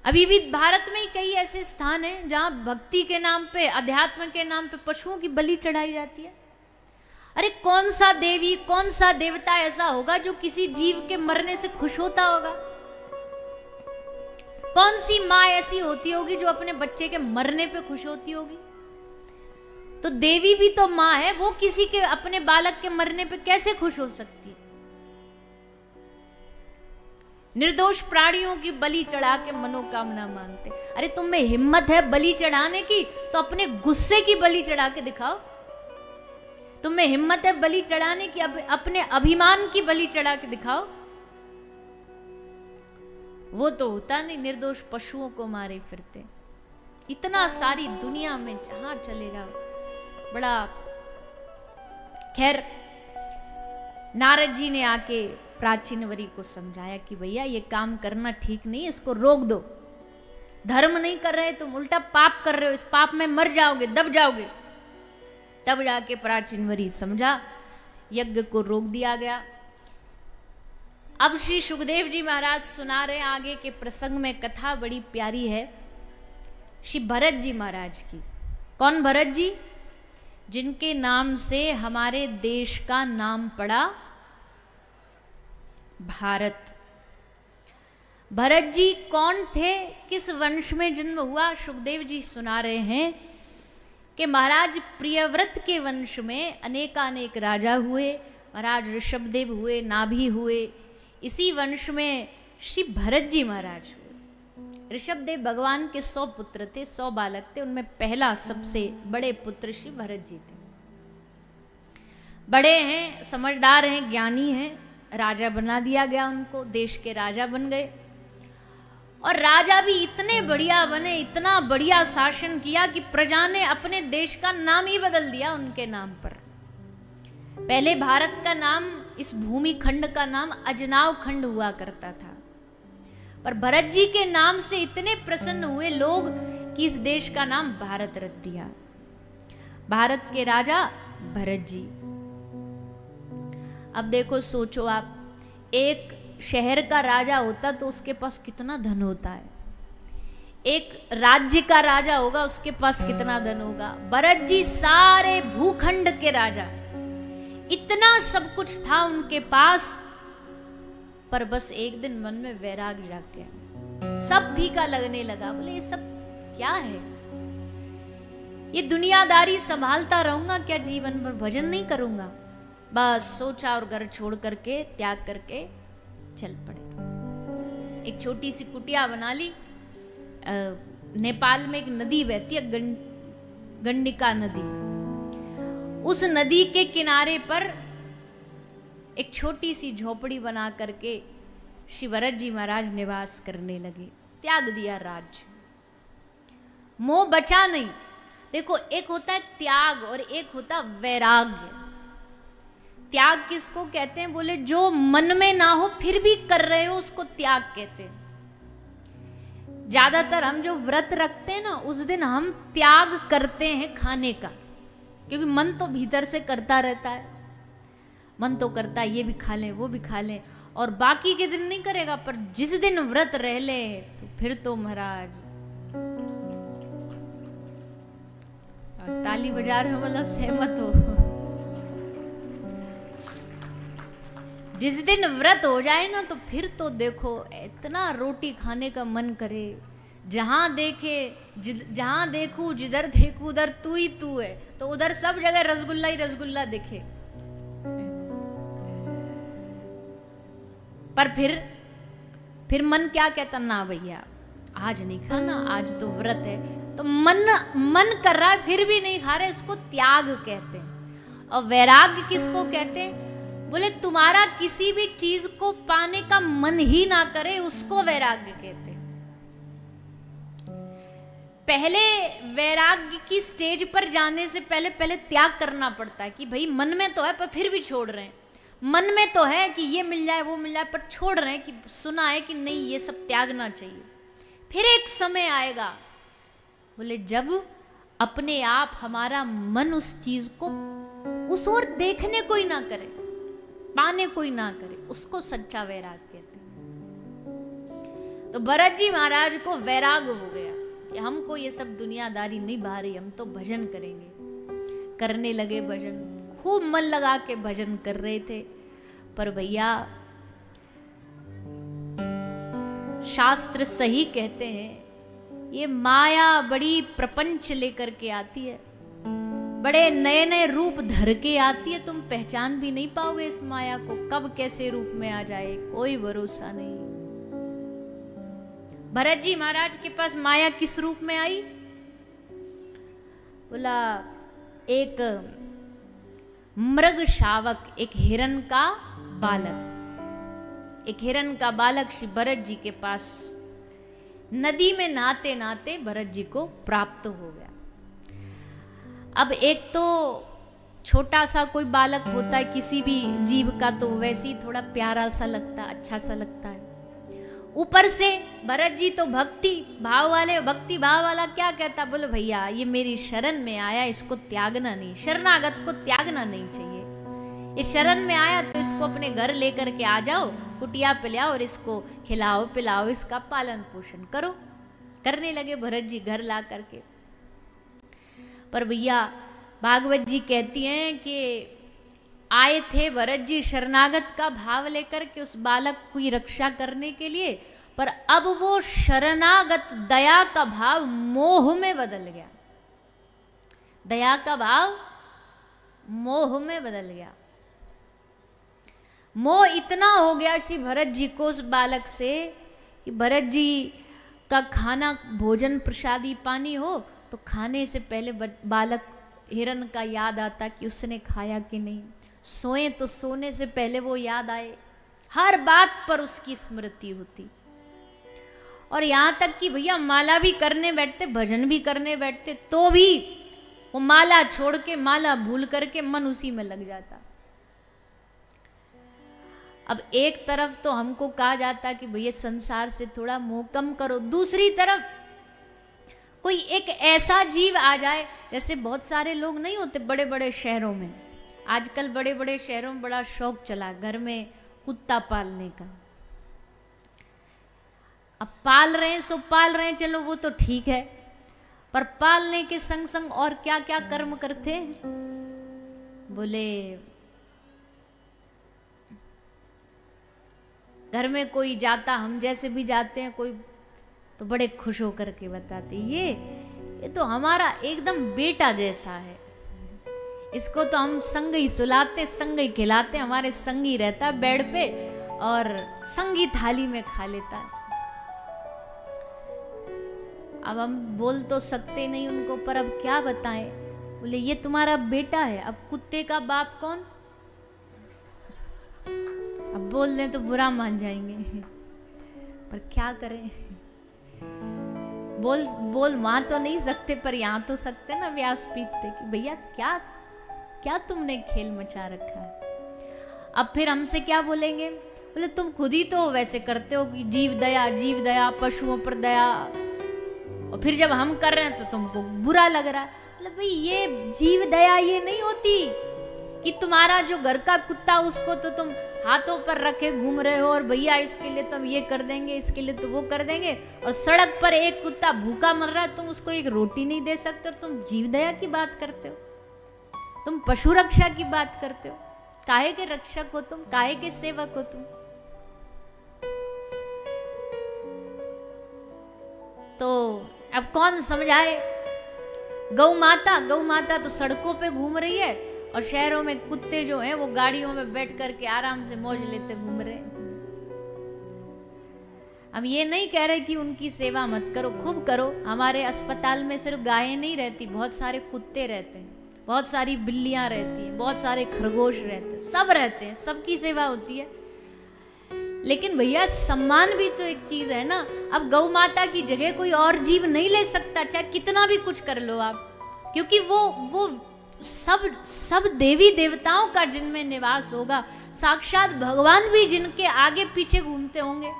अभी भी भारत में कई ऐसे स्थान हैं जहां भक्ति के नाम पे, अध्यात्म के नाम पे पशुओं की बलि चढ़ाई जाती है। अरे कौन सा देवी, कौन सा देवता ऐसा होगा जो किसी जीव के मरने से खुश होता होगा? कौन सी माँ ऐसी होती होगी जो अपने बच्चे के मरने पे खुश होती होगी? तो देवी भी तो माँ है, वो किसी के अपने बालक के मरने पे कैसे खुश हो सकती है? निर्दोष प्राणियों की बलि चढ़ा के मनोकामना मांगते। अरे तुम में हिम्मत है बलि चढ़ाने की, तो अपने गुस्से की बलि चढ़ा के दिखाओ। तुम में हिम्मत है बलि चढ़ाने की, अपने अभिमान की बलि चढ़ा के दिखाओ। वो तो होता नहीं, निर्दोष पशुओं को मारे फिरते। इतना सारी दुनिया में जहां चले जाओ, बड़ा। खैर नारद जी ने आके प्राचीन वरी को समझाया कि भैया ये काम करना ठीक नहीं, इसको रोक दो। धर्म नहीं कर रहे तुम, उल्टा पाप कर रहे हो, इस पाप में मर जाओगे, दब जाओगे। तब जाके प्राचीन वरी समझा, यज्ञ को रोक दिया गया। अब श्री सुखदेव जी महाराज सुना रहे आगे के प्रसंग में, कथा बड़ी प्यारी है श्री भरत जी महाराज की। कौन भरत जी? जिनके नाम से हमारे देश का नाम पड़ा भारत। भरत जी कौन थे, किस वंश में जन्म हुआ? सुखदेव जी सुना रहे हैं कि महाराज प्रियव्रत के वंश में अनेकानेक राजा हुए। महाराज ऋषभदेव हुए, नाभि हुए। इसी वंश में श्री भरत जी महाराज हुए। ऋषभदेव भगवान के 100 पुत्र थे, 100 बालक थे, उनमें पहला सबसे बड़े पुत्र श्री भरत जी थे। बड़े हैं, समझदार हैं, ज्ञानी हैं। राजा बना दिया गया उनको, देश के राजा बन गए। और राजा भी इतने बढ़िया बने, इतना बढ़िया शासन किया कि प्रजा ने अपने देश का नाम ही बदल दिया उनके नाम पर। पहले भारत का नाम, इस भूमि खंड का नाम अजनाव खंड हुआ करता था, पर भरत जी के नाम से इतने प्रसन्न हुए लोग कि इस देश का नाम भारत रख दिया। भारत के राजा भरत जी। अब देखो, सोचो आप, एक शहर का राजा होता तो उसके पास कितना धन होता है। एक राज्य का राजा होगा, उसके पास कितना धन होगा। भरत जी सारे भूखंड के राजा, इतना सब कुछ था उनके पास, पर बस एक दिन मन में वैराग जाग गया। सब फीका लगने लगा। बोले ये सब क्या है? ये दुनियादारी संभालता रहूंगा क्या जीवन भर? भजन नहीं करूंगा? बस सोचा और घर छोड़ करके, त्याग करके चल पड़े। एक छोटी सी कुटिया बना ली। नेपाल में एक नदी बहती है, गंडिका नदी। उस नदी के किनारे पर एक छोटी सी झोपड़ी बना करके श्री भरत जी महाराज निवास करने लगे। त्याग दिया राज्य, मोह बचा नहीं। देखो, एक होता है त्याग और एक होता वैराग्य। त्याग किसको कहते हैं? बोले जो मन में ना हो फिर भी कर रहे हो, उसको त्याग कहते हैं। ज्यादातर हम जो व्रत रखते हैं ना, उस दिन हम त्याग करते हैं खाने का, क्योंकि मन तो भीतर से करता रहता है। मन तो करता है ये भी खा लें, वो भी खा लें, और बाकी के दिन नहीं करेगा। पर जिस दिन व्रत रह ले तो फिर तो महाराज ताली बजा रहे हो, मतलब सहमत हो। जिस दिन व्रत हो जाए ना, तो फिर तो देखो इतना रोटी खाने का मन करे। जहां देखूं, जिधर देखूं उधर तू ही तू है, तो उधर सब जगह रसगुल्ला ही रसगुल्ला दिखे। पर फिर मन क्या कहता? ना भैया आज नहीं खाना, आज तो व्रत है। तो मन कर रहा है फिर भी नहीं खा रहे, इसको त्याग कहते हैं। और वैराग्य किसको कहते हैं? बोले तुम्हारा किसी भी चीज को पाने का मन ही ना करे, उसको वैराग्य कहते हैं। पहले वैराग्य की स्टेज पर जाने से पहले त्याग करना पड़ता है कि भाई मन में तो है पर फिर भी छोड़ रहे हैं। मन में तो है कि ये मिल जाए वो मिल जाए, पर छोड़ रहे हैं कि सुना है कि नहीं ये सब त्यागना चाहिए। फिर एक समय आएगा, बोले जब अपने आप हमारा मन उस चीज को उस ओर देखने कोई ना करे, पाने कोई ना करे, उसको सच्चा वैराग कहते हैं। तो भरत जी महाराज को वैराग हो गया कि हमको ये सब दुनियादारी नहीं भा रही, हम तो भजन करेंगे। करने लगे भजन, खूब मन लगा के भजन कर रहे थे। पर भैया शास्त्र सही कहते हैं, ये माया बड़ी प्रपंच लेकर के आती है, बड़े नए नए रूप धर के आती है। तुम पहचान भी नहीं पाओगे इस माया को, कब कैसे रूप में आ जाए कोई भरोसा नहीं। भरत जी महाराज के पास माया किस रूप में आई? बोला एक मृग शावक, एक हिरण का बालक, एक हिरण का बालक श्री भरत जी के पास नदी में नहाते नहाते भरत जी को प्राप्त हो गया। अब एक तो छोटा सा कोई बालक होता है किसी भी जीव का, तो वैसे ही थोड़ा प्यारा सा लगता है, अच्छा सा लगता है। ऊपर से भरत जी तो भक्ति भाव वाला क्या कहता, बोले भैया ये मेरी शरण में आया, इसको त्यागना नहीं, शरणागत को त्यागना नहीं चाहिए। ये शरण में आया तो इसको अपने घर लेकर के आ जाओ, कुटिया पे ले आओ और इसको खिलाओ पिलाओ, इसका पालन पोषण करो। करने लगे भरत जी घर ला करके। पर भैया भागवत जी कहती हैं कि आए थे भरत जी शरणागत का भाव लेकर के उस बालक की रक्षा करने के लिए, पर अब वो शरणागत दया का भाव मोह में बदल गया। दया का भाव मोह में बदल गया। मोह इतना हो गया श्री भरत जी को उस बालक से कि भरत जी का खाना भोजन प्रसादी पानी हो तो खाने से पहले बालक हिरण का याद आता कि उसने खाया कि नहीं, सोए तो सोने से पहले वो याद आए, हर बात पर उसकी स्मृति होती। और यहां तक कि भैया माला भी करने बैठते, भजन भी करने बैठते, तो भी वो माला छोड़ के, माला भूल करके मन उसी में लग जाता। अब एक तरफ तो हमको कहा जाता कि भैया संसार से थोड़ा मोह कम करो, दूसरी तरफ कोई एक ऐसा जीव आ जाए, जैसे बहुत सारे लोग नहीं होते बड़े बड़े शहरों में, आजकल बड़े बड़े शहरों में बड़ा शौक चला घर में कुत्ता पालने का। अब पाल रहे हैं सो पाल रहे हैं, चलो वो तो ठीक है, पर पालने के संग संग और क्या क्या कर्म करते हैं। बोले घर में कोई जाता, हम जैसे भी जाते हैं कोई, तो बड़े खुश होकर के बताते ये तो हमारा एकदम बेटा जैसा है, इसको तो हम संग ही सुलाते, संग ही खिलाते, हमारे संग ही रहता है बेड पे और संग ही थाली में खा लेता है। अब हम बोल तो सकते नहीं उनको, पर अब क्या बताएं। बोले ये तुम्हारा बेटा है, अब कुत्ते का बाप कौन? अब बोल दें तो बुरा मान जाएंगे, पर क्या करें। बोल वहां तो नहीं सकते, पर यहां तो सकते ना व्यासपीठ पे कि भैया क्या क्या तुमने खेल मचा रखा है। अब फिर हमसे क्या बोलेंगे? बोले तुम खुद ही तो वैसे करते हो कि जीव दया पशुओं पर दया, और फिर जब हम कर रहे हैं तो तुमको बुरा लग रहा है। मतलब भाई ये जीव दया ये नहीं होती कि तुम्हारा जो घर का कुत्ता उसको तो तुम हाथों पर रखे घूम रहे हो और भैया इसके लिए तुम ये कर देंगे, इसके लिए तो वो कर देंगे, और सड़क पर एक कुत्ता भूखा मर रहा है, तुम उसको एक रोटी नहीं दे सकते, और तुम जीव दया की बात करते हो, तुम पशु रक्षा की बात करते हो। काहे के रक्षक हो तुम, काहे के सेवक हो तुम? तो अब कौन समझाए? गौ माता तो सड़कों पे घूम रही है, और शहरों में कुत्ते जो हैं वो गाड़ियों में बैठ करके आराम से मौज लेते घूम रहे। अब ये नहीं कह रहे कि उनकी सेवा मत करो, खूब करो। हमारे अस्पताल में सिर्फ गायें नहीं रहती, बहुत सारे कुत्ते रहते हैं, बहुत सारी बिल्लियां रहती हैं, बहुत सारे खरगोश रहते हैं, सब रहते हैं, सबकी सेवा होती है। लेकिन भैया सम्मान भी तो एक चीज है ना। अब गौ माता की जगह कोई और जीव नहीं ले सकता, चाहे कितना भी कुछ कर लो आप, क्योंकि वो सब देवी देवताओं का जिनमें निवास होगा, साक्षात भगवान भी जिनके आगे पीछे घूमते होंगे।